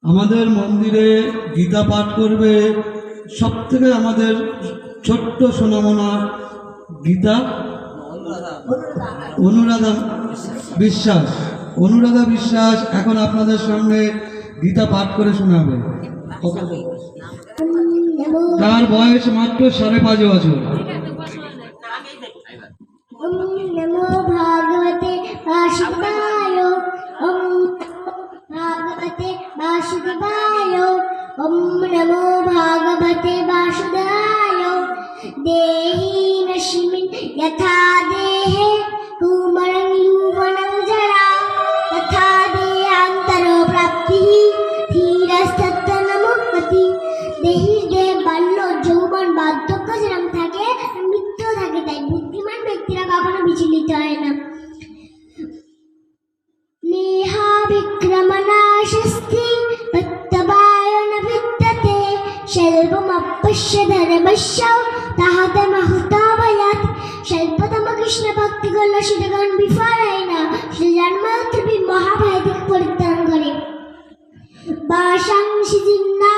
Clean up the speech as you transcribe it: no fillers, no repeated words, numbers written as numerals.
আমাদের মন্দিরে গীতা পাঠ করবে সবথেকে আমাদের ছোট্ট সোনামনা গীতা অনুরাধা বিশ্বাস। অনুরাধা বিশ্বাস এখন আপনাদের সামনে গীতা পাঠ করে শোনাবে। তার বয়স মাত্র 5.5 বছর। नमो भागवते वासुदेवाय। ओम भागवते वासुदेवाय। ओम नमो भागवते वासुदेवाय। देहि नश्मिन् यथा देहे कुमरं यौवनं जरा तथा देहान्तरो प्राप्तिः धीरस्तत्र नमोऽस्ति। देहि देहे बाल्য যৌবন বার্ধক্য যেরকম থাকে মৃত্যু থাকে, তাই বুদ্ধিমান ব্যক্তিরা কখনো বিচলিত হয় না। নেহা বিক্রমনাশস্তি তত্ত্বায় ন বিদ্যতে স্বল্পমপ্যস্য ধর্মস্য তাহাত মহতাভয়াৎ। স্বল্পতম কৃষ্ণ ভক্তি করল সেটাগণ বিফলায় না, সে জন্মাত্র মহাভয় থেকে পরিত্রাণ করে। বাসাংসি জিন্না